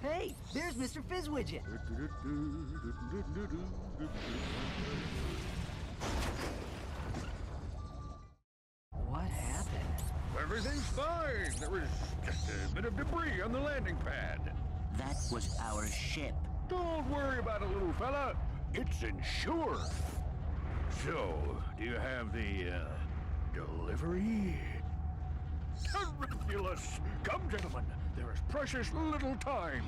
Hey, there's Mr. Fizzwidget. What happened? Everything's fine. There was just a bit of debris on the landing pad. That was our ship. Don't worry about it, little fella. It's insured. So, do you have the, delivery? Ridiculous! Come, gentlemen. There is precious little time.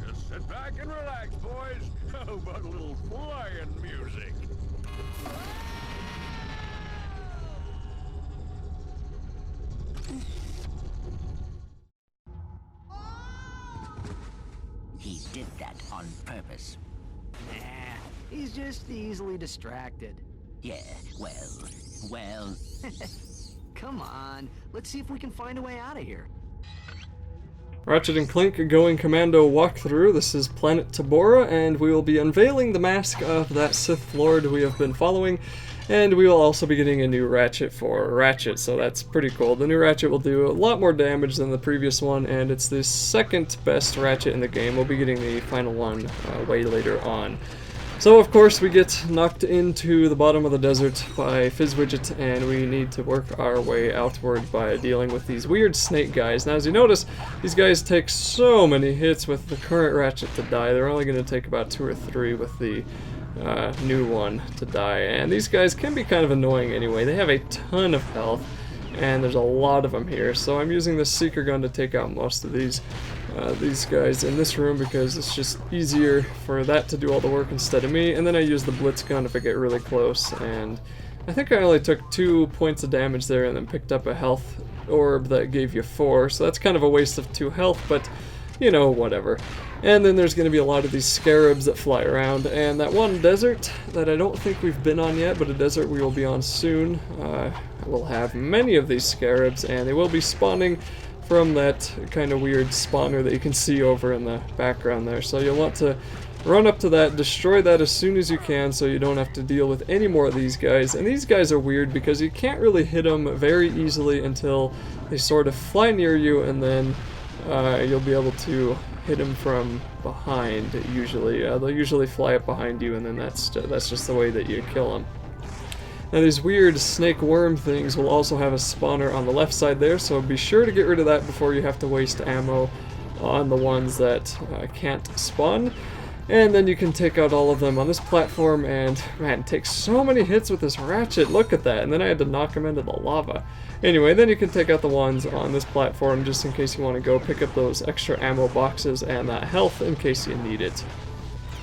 Just sit back and relax, boys. How about a little flying music? He did that on purpose. Nah, he's just easily distracted. Yeah, well... Come on, let's see if we can find a way out of here. Ratchet and Clank going Commando walkthrough. This is planet Tabora, and we will be unveiling the mask of that Sith Lord we have been following, and we will also be getting a new Ratchet for Ratchet, so that's pretty cool. The new Ratchet will do a lot more damage than the previous one, and it's the second best Ratchet in the game. We'll be getting the final one way later on. So of course we get knocked into the bottom of the desert by Fizzwidget, and we need to work our way outward by dealing with these weird snake guys. Now as you notice, these guys take so many hits with the current Ratchet to die. They're only going to take about 2 or 3 with the new one to die. And these guys can be kind of annoying anyway. They have a ton of health, and there's a lot of them here. So I'm using the Seeker Gun to take out most of these guys in this room because it's just easier for that to do all the work instead of me. And then I use the Blitz Gun if I get really close, and I think I only took 2 points of damage there and then picked up a health orb that gave you 4, so that's kind of a waste of 2 health, but you know, whatever. And then there's going to be a lot of these scarabs that fly around, and that one desert that I don't think we've been on yet, but a desert we will be on soon, will have many of these scarabs, and they will be spawning from that kind of weird spawner that you can see over in the background there. So you'll want to run up to that, destroy that as soon as you can so you don't have to deal with any more of these guys. And these guys are weird because you can't really hit them very easily until they sort of fly near you, and then you'll be able to hit them from behind usually. They'll usually fly up behind you, and then that's just the way that you kill them. Now these weird snake worm things will also have a spawner on the left side there, so be sure to get rid of that before you have to waste ammo on the ones that can't spawn. And then you can take out all of them on this platform, and man, it takes so many hits with this Ratchet, look at that, and then I had to knock him into the lava. Anyway, then you can take out the ones on this platform just in case you want to go pick up those extra ammo boxes and that health in case you need it.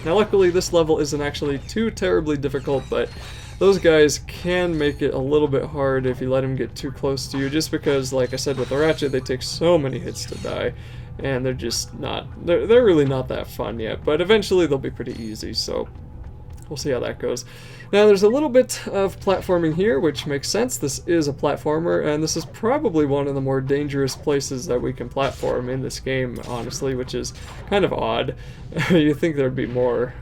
Now luckily this level isn't actually too terribly difficult, but those guys can make it a little bit hard if you let them get too close to you, just because, like I said with the Ratchet, they take so many hits to die, and they're just not, they're really not that fun yet, but eventually they'll be pretty easy, so we'll see how that goes. Now there's a little bit of platforming here, which makes sense. This is a platformer, and this is probably one of the more dangerous places that we can platform in this game, honestly, which is kind of odd. You'd think there'd be more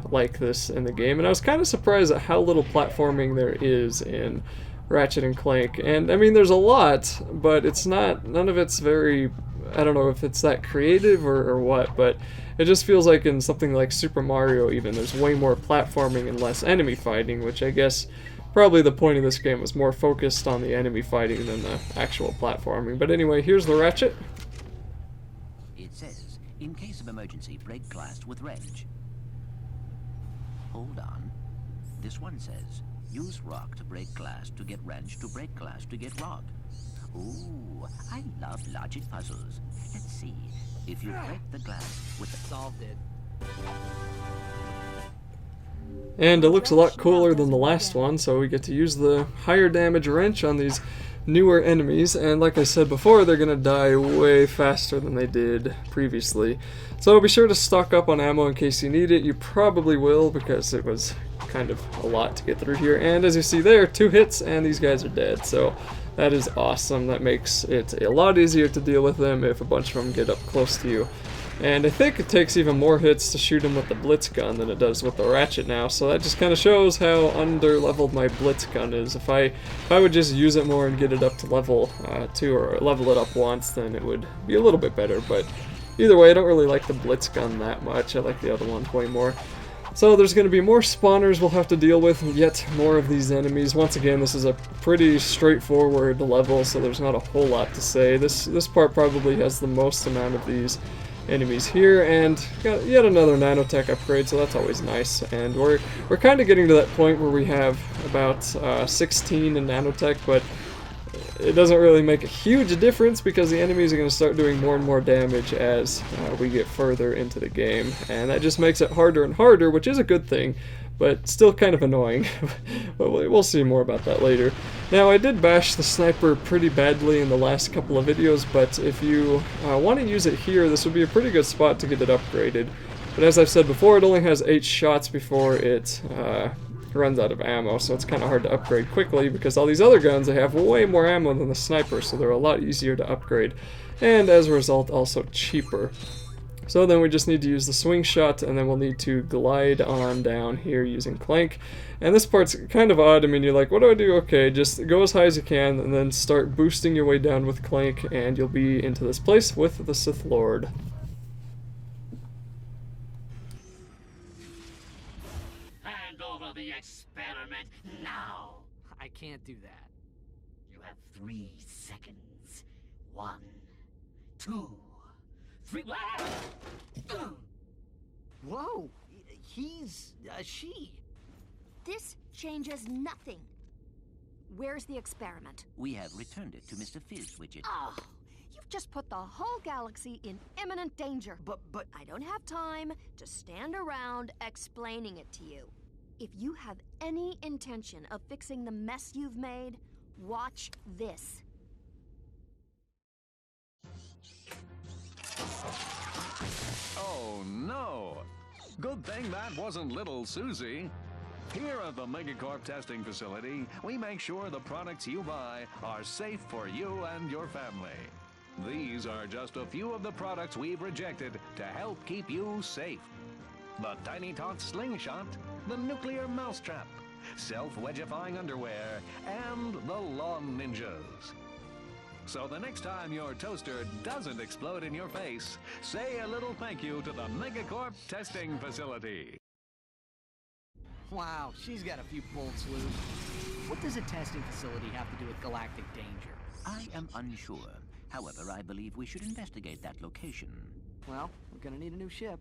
like this in the game, and I was kind of surprised at how little platforming there is in Ratchet and Clank. And I mean, there's a lot, but it's not, none of it's very, I don't know if it's that creative or what, but it just feels like in something like Super Mario even, there's way more platforming and less enemy fighting, which I guess probably the point of this game was more focused on the enemy fighting than the actual platforming. But anyway, here's the Ratchet. It says, in case of emergency, break glass with wrench. Hold on. This one says, use rock to break glass to get wrench to break glass to get rock. Ooh, I love logic puzzles. Let's see. If you break the glass with the... Solved it. And it looks a lot cooler than the last one, so we get to use the higher damage wrench on these newer enemies, and like I said before, they're gonna die way faster than they did previously. So be sure to stock up on ammo in case you need it. You probably will, because it was kind of a lot to get through here. And as you see there, 2 hits and these guys are dead, so that is awesome. That makes it a lot easier to deal with them if a bunch of them get up close to you. And I think it takes even more hits to shoot him with the blitz gun than it does with the ratchet now, so that just kind of shows how under-leveled my blitz gun is. If I would just use it more and get it up to level 2 or level it up once, then it would be a little bit better, but either way, I don't really like the blitz gun that much. I like the other one way more. So there's going to be more spawners we'll have to deal with, yet more of these enemies. Once again, this is a pretty straightforward level, so there's not a whole lot to say. This part probably has the most amount of these enemies here, and got yet another nanotech upgrade, so that's always nice. And we're kind of getting to that point where we have about 16 in nanotech, but it doesn't really make a huge difference because the enemies are going to start doing more and more damage as we get further into the game, and that just makes it harder and harder, which is a good thing, but still kind of annoying. But we'll see more about that later. Now, I did bash the sniper pretty badly in the last couple of videos, but if you want to use it here, this would be a pretty good spot to get it upgraded. But as I've said before, it only has 8 shots before it runs out of ammo, so it's kind of hard to upgrade quickly because all these other guns, they have way more ammo than the sniper, so they're a lot easier to upgrade, and as a result, also cheaper. So then we just need to use the swing shot, and then we'll need to glide on down here using Clank. And this part's kind of odd. I mean, you're like, what do I do? Okay, just go as high as you can, and then start boosting your way down with Clank, and you'll be into this place with the Sith Lord. Hand over the experiment now. I can't do that. You have 3 seconds. 1, 2, 3. Whoa! He's... she. This changes nothing. Where's the experiment? We have returned it to Mr. Fizz Widget. Oh, you've just put the whole galaxy in imminent danger. But... I don't have time to stand around explaining it to you. If you have any intention of fixing the mess you've made, watch this. Oh no! Good thing that wasn't little Susie. Here at the Megacorp testing facility, we make sure the products you buy are safe for you and your family. These are just a few of the products we've rejected to help keep you safe. The Tiny Tot Slingshot, the Nuclear Mousetrap, Self-Wedgifying Underwear, and the Lawn Ninjas. So the next time your toaster doesn't explode in your face, say a little thank you to the Megacorp testing facility. Wow, she's got a few bolts loose. What does a testing facility have to do with galactic danger? I am unsure. However, I believe we should investigate that location. Well, we're gonna need a new ship.